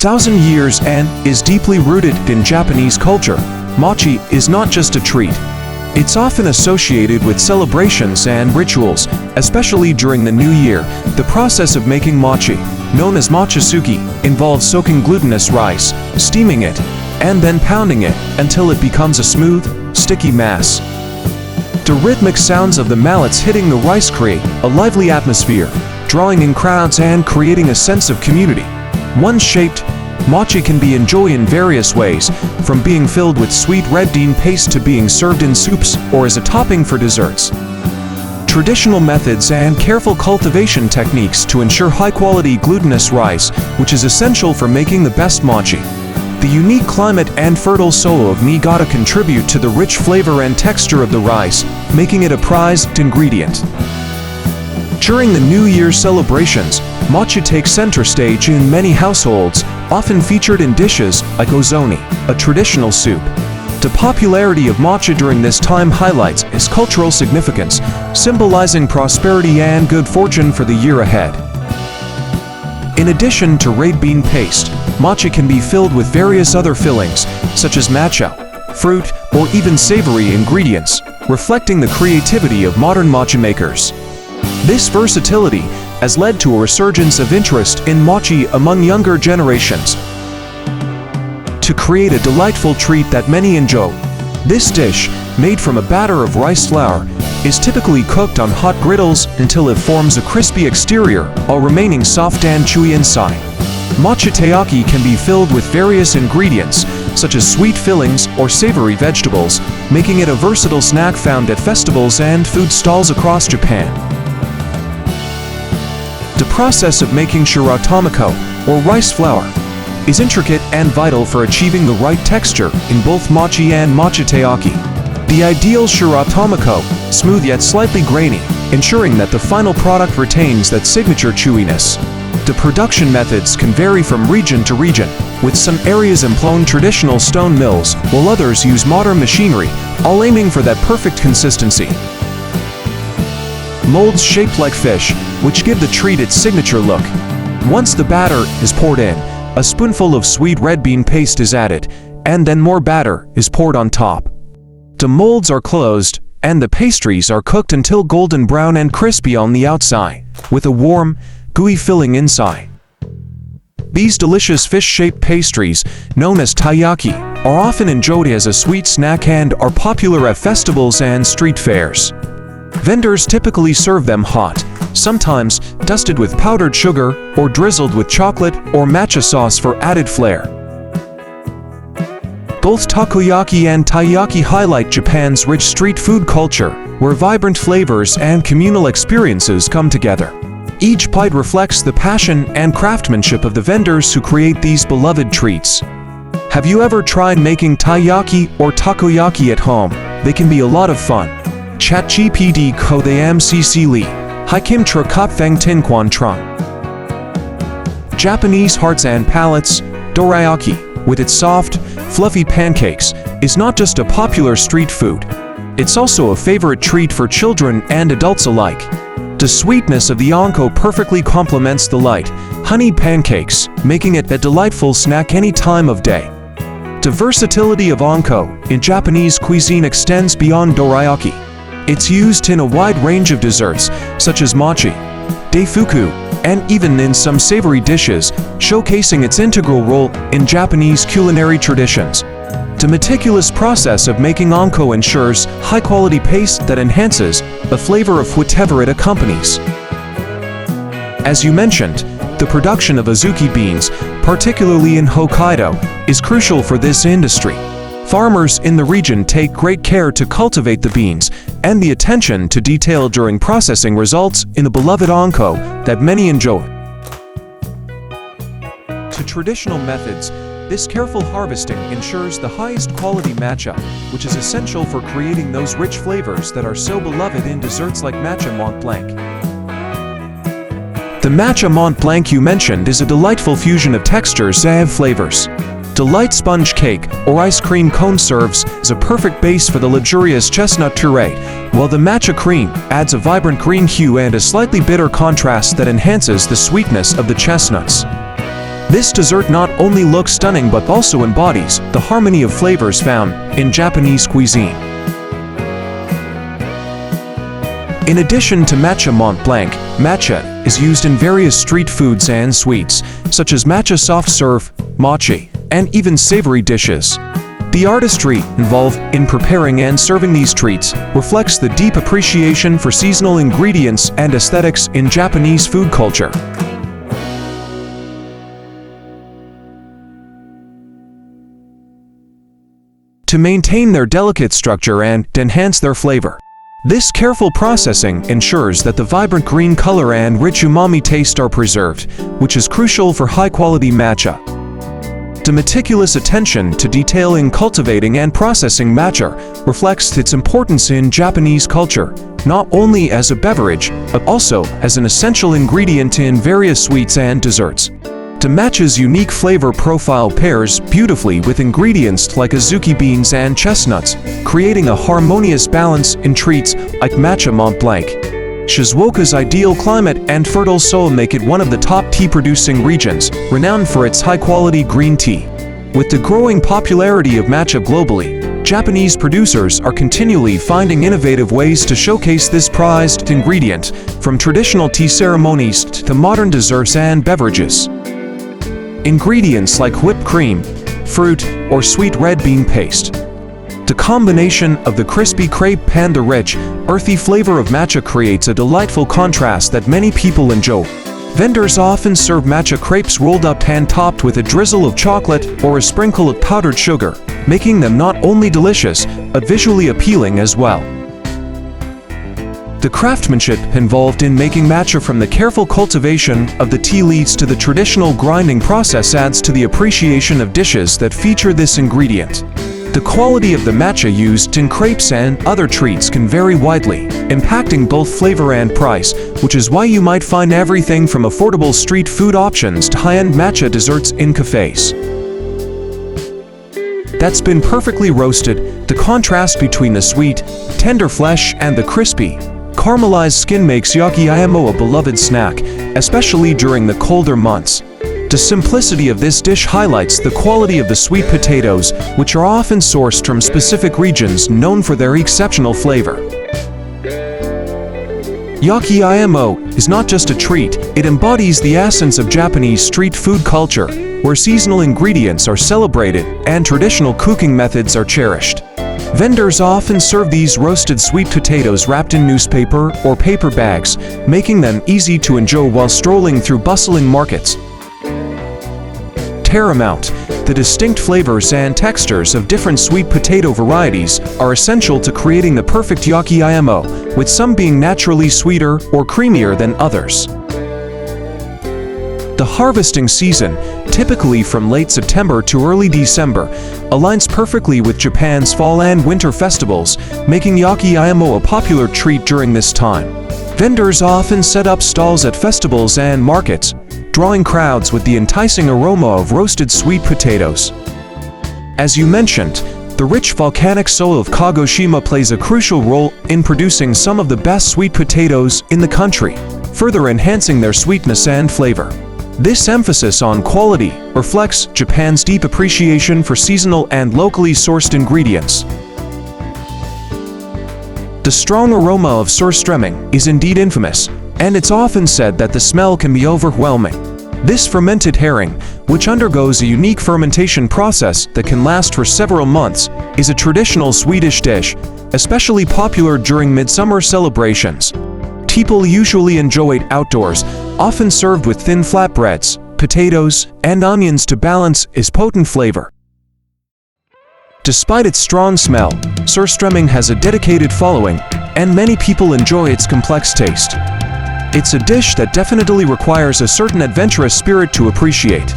1,000 years and is deeply rooted in Japanese culture, mochi is not just a treat. It's often associated with celebrations and rituals, especially during the new year. The process of making mochi, known as mochisuki, involves soaking glutinous rice, steaming it, and then pounding it until it becomes a smooth, sticky mass. The rhythmic sounds of the mallets hitting the rice create a lively atmosphere, drawing in crowds and creating a sense of community. Once shaped, mochi can be enjoyed in various ways, from being filled with sweet red bean paste to being served in soups or as a topping for desserts. Traditional methods and careful cultivation techniques to ensure high-quality glutinous rice, which is essential for making the best mochi. The unique climate and fertile soil of Niigata contribute to the rich flavor and texture of the rice, making it a prized ingredient. During the New Year celebrations, mochi takes center stage in many households, often featured in dishes like ozoni, a traditional soup. The popularity of mochi during this time highlights its cultural significance, symbolizing prosperity and good fortune for the year ahead. In addition to red bean paste, mochi can be filled with various other fillings, such as matcha, fruit, or even savory ingredients, reflecting the creativity of modern mochi makers. This versatility has led to a resurgence of interest in mochi among younger generations. To create a delightful treat that many enjoy, this dish, made from a batter of rice flour, is typically cooked on hot griddles until it forms a crispy exterior while remaining soft and chewy inside. Mochi taiyaki can be filled with various ingredients, such as sweet fillings or savory vegetables, making it a versatile snack found at festivals and food stalls across Japan. The process of making shiratamako, or rice flour, is intricate and vital for achieving the right texture in both mochi and mochi taiyaki. The ideal shiratamako, smooth yet slightly grainy, ensuring that the final product retains that signature chewiness. The production methods can vary from region to region, with some areas employing traditional stone mills, while others use modern machinery, all aiming for that perfect consistency. Molds shaped like fish, which give the treat its signature look. Once the batter is poured in, a spoonful of sweet red bean paste is added, and then more batter is poured on top. The molds are closed, and the pastries are cooked until golden brown and crispy on the outside, with a warm, gooey filling inside. These delicious fish-shaped pastries, known as taiyaki, are often enjoyed as a sweet snack and are popular at festivals and street fairs. Vendors typically serve them hot, sometimes dusted with powdered sugar or drizzled with chocolate or matcha sauce for added flair. Both takoyaki and taiyaki highlight Japan's rich street food culture, where vibrant flavors and communal experiences come together. Each bite reflects the passion and craftsmanship of the vendors who create these beloved treats. Have you ever tried making taiyaki or takoyaki at home? They can be a lot of fun. ChatGPT ko the MCC Li, Hikim Tra Kopfeng Tin Quan Trung. Japanese hearts and palates, dorayaki, with its soft, fluffy pancakes, is not just a popular street food. It's also a favorite treat for children and adults alike. The sweetness of the onko perfectly complements the light, honeyed pancakes, making it a delightful snack any time of day. The versatility of onko in Japanese cuisine extends beyond dorayaki. It's used in a wide range of desserts, such as mochi, daifuku, and even in some savory dishes, showcasing its integral role in Japanese culinary traditions. The meticulous process of making onko ensures high-quality paste that enhances the flavor of whatever it accompanies. As you mentioned, the production of azuki beans, particularly in Hokkaido, is crucial for this industry. Farmers in the region take great care to cultivate the beans, and the attention to detail during processing results in the beloved onko that many enjoy. To traditional methods, this careful harvesting ensures the highest quality matcha, which is essential for creating those rich flavors that are so beloved in desserts like matcha Mont Blanc. The matcha Mont Blanc you mentioned is a delightful fusion of textures and flavors. The light sponge cake or ice cream cone serves as a perfect base for the luxurious chestnut puree, while the matcha cream adds a vibrant green hue and a slightly bitter contrast that enhances the sweetness of the chestnuts. This dessert not only looks stunning but also embodies the harmony of flavors found in Japanese cuisine. In addition to matcha Mont Blanc, matcha is used in various street foods and sweets, such as matcha soft serve, mochi, and even savory dishes. The artistry involved in preparing and serving these treats reflects the deep appreciation for seasonal ingredients and aesthetics in Japanese food culture. To maintain their delicate structure and enhance their flavor, this careful processing ensures that the vibrant green color and rich umami taste are preserved, which is crucial for high-quality matcha. The meticulous attention to detail in cultivating and processing matcha reflects its importance in Japanese culture, not only as a beverage, but also as an essential ingredient in various sweets and desserts. The matcha's unique flavor profile pairs beautifully with ingredients like azuki beans and chestnuts, creating a harmonious balance in treats like matcha Mont Blanc. Shizuoka's ideal climate and fertile soil make it one of the top tea-producing regions, renowned for its high-quality green tea. With the growing popularity of matcha globally, Japanese producers are continually finding innovative ways to showcase this prized ingredient, from traditional tea ceremonies to modern desserts and beverages. Ingredients like whipped cream, fruit, or sweet red bean paste. The combination of the crispy crepe and the rich, earthy flavor of matcha creates a delightful contrast that many people enjoy. Vendors often serve matcha crepes rolled up and topped with a drizzle of chocolate or a sprinkle of powdered sugar, making them not only delicious, but visually appealing as well. The craftsmanship involved in making matcha, from the careful cultivation of the tea leaves to the traditional grinding process, adds to the appreciation of dishes that feature this ingredient. The quality of the matcha used in crepes and other treats can vary widely, impacting both flavor and price, which is why you might find everything from affordable street food options to high-end matcha desserts in cafes. That's been perfectly roasted. The contrast between the sweet, tender flesh and the crispy, caramelized skin makes yakiimo a beloved snack, especially during the colder months. The simplicity of this dish highlights the quality of the sweet potatoes, which are often sourced from specific regions known for their exceptional flavor. Yakiimo is not just a treat, it embodies the essence of Japanese street food culture, where seasonal ingredients are celebrated and traditional cooking methods are cherished. Vendors often serve these roasted sweet potatoes wrapped in newspaper or paper bags, making them easy to enjoy while strolling through bustling markets. Paramount, the distinct flavors and textures of different sweet potato varieties are essential to creating the perfect yakiimo, with some being naturally sweeter or creamier than others. The harvesting season, typically from late September to early December, aligns perfectly with Japan's fall and winter festivals, making yakiimo a popular treat during this time. Vendors often set up stalls at festivals and markets, drawing crowds with the enticing aroma of roasted sweet potatoes. As you mentioned, the rich volcanic soil of Kagoshima plays a crucial role in producing some of the best sweet potatoes in the country, further enhancing their sweetness and flavor. This emphasis on quality reflects Japan's deep appreciation for seasonal and locally sourced ingredients. The strong aroma of surströmming is indeed infamous, and it's often said that the smell can be overwhelming. This fermented herring, which undergoes a unique fermentation process that can last for several months, is a traditional Swedish dish, especially popular during midsummer celebrations. People usually enjoy it outdoors, often served with thin flatbreads, potatoes, and onions to balance its potent flavor. Despite its strong smell, surströmming has a dedicated following, and many people enjoy its complex taste. It's a dish that definitely requires a certain adventurous spirit to appreciate.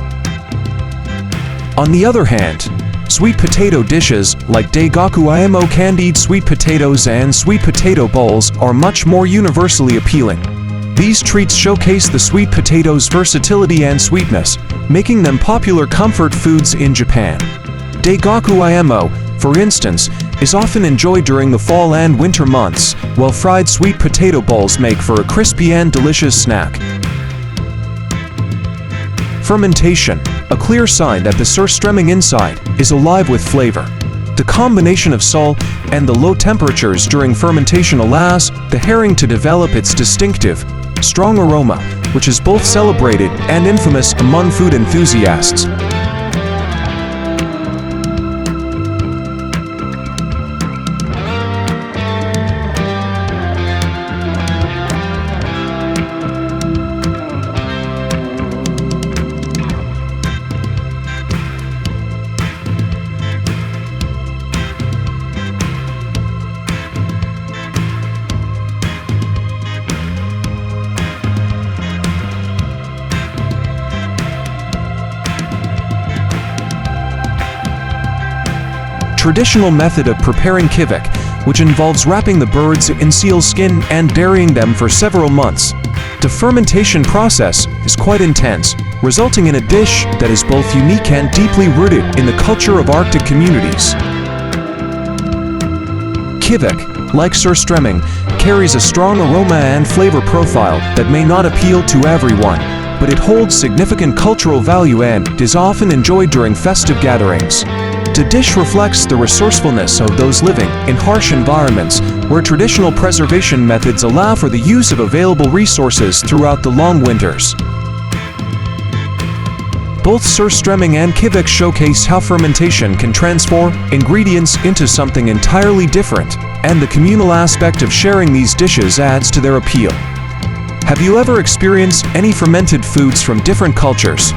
On the other hand, sweet potato dishes like daigakuimo, candied sweet potatoes, and sweet potato bowls are much more universally appealing. These treats showcase the sweet potato's versatility and sweetness, making them popular comfort foods in Japan. Daigakuimo, for instance, is often enjoyed during the fall and winter months, while fried sweet potato bowls make for a crispy and delicious snack. Fermentation, a clear sign that the surströmming inside is alive with flavor. The combination of salt and the low temperatures during fermentation allows the herring to develop its distinctive, strong aroma, which is both celebrated and infamous among food enthusiasts. Traditional method of preparing kivik, which involves wrapping the birds in seal skin and dairying them for several months. The fermentation process is quite intense, resulting in a dish that is both unique and deeply rooted in the culture of Arctic communities. Kivik, like surströmming, carries a strong aroma and flavor profile that may not appeal to everyone, but it holds significant cultural value and is often enjoyed during festive gatherings. The dish reflects the resourcefulness of those living in harsh environments where traditional preservation methods allow for the use of available resources throughout the long winters. Both surströmming and kivik showcase how fermentation can transform ingredients into something entirely different, and the communal aspect of sharing these dishes adds to their appeal. Have you ever experienced any fermented foods from different cultures?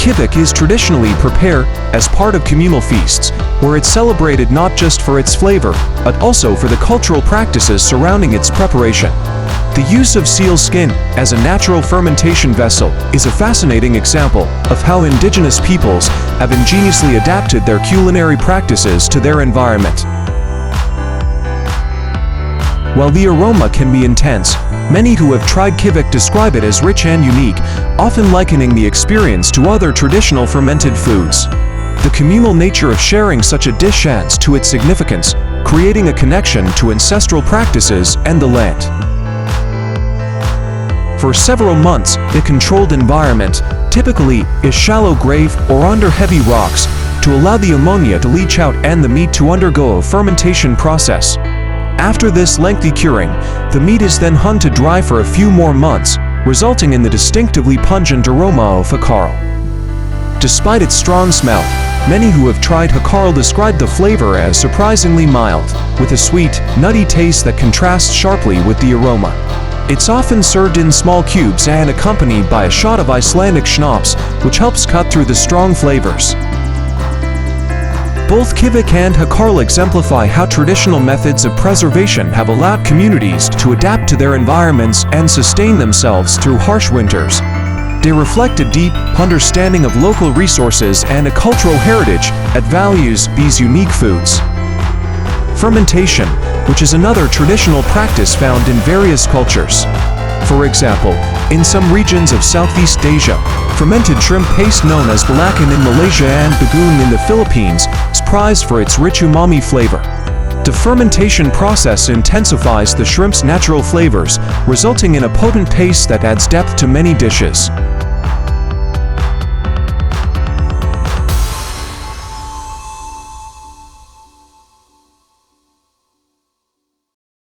Kivik is traditionally prepared as part of communal feasts, where it's celebrated not just for its flavor, but also for the cultural practices surrounding its preparation. The use of seal skin as a natural fermentation vessel is a fascinating example of how indigenous peoples have ingeniously adapted their culinary practices to their environment. While the aroma can be intense, many who have tried kivik describe it as rich and unique, often likening the experience to other traditional fermented foods. The communal nature of sharing such a dish adds to its significance, creating a connection to ancestral practices and the land. For several months, a controlled environment, typically a shallow grave or under heavy rocks, to allow the ammonia to leach out and the meat to undergo a fermentation process. After this lengthy curing, the meat is then hung to dry for a few more months, resulting in the distinctively pungent aroma of hakarl. Despite its strong smell, many who have tried hakarl describe the flavor as surprisingly mild, with a sweet, nutty taste that contrasts sharply with the aroma. It's often served in small cubes and accompanied by a shot of Icelandic schnapps, which helps cut through the strong flavors. Both kivik and hakarl exemplify how traditional methods of preservation have allowed communities to adapt to their environments and sustain themselves through harsh winters. They reflect a deep understanding of local resources and a cultural heritage that values these unique foods. Fermentation, which is another traditional practice found in various cultures. For example, in some regions of Southeast Asia, fermented shrimp paste known as belacan in Malaysia and bagoong in the Philippines is prized for its rich umami flavor. The fermentation process intensifies the shrimp's natural flavors, resulting in a potent paste that adds depth to many dishes.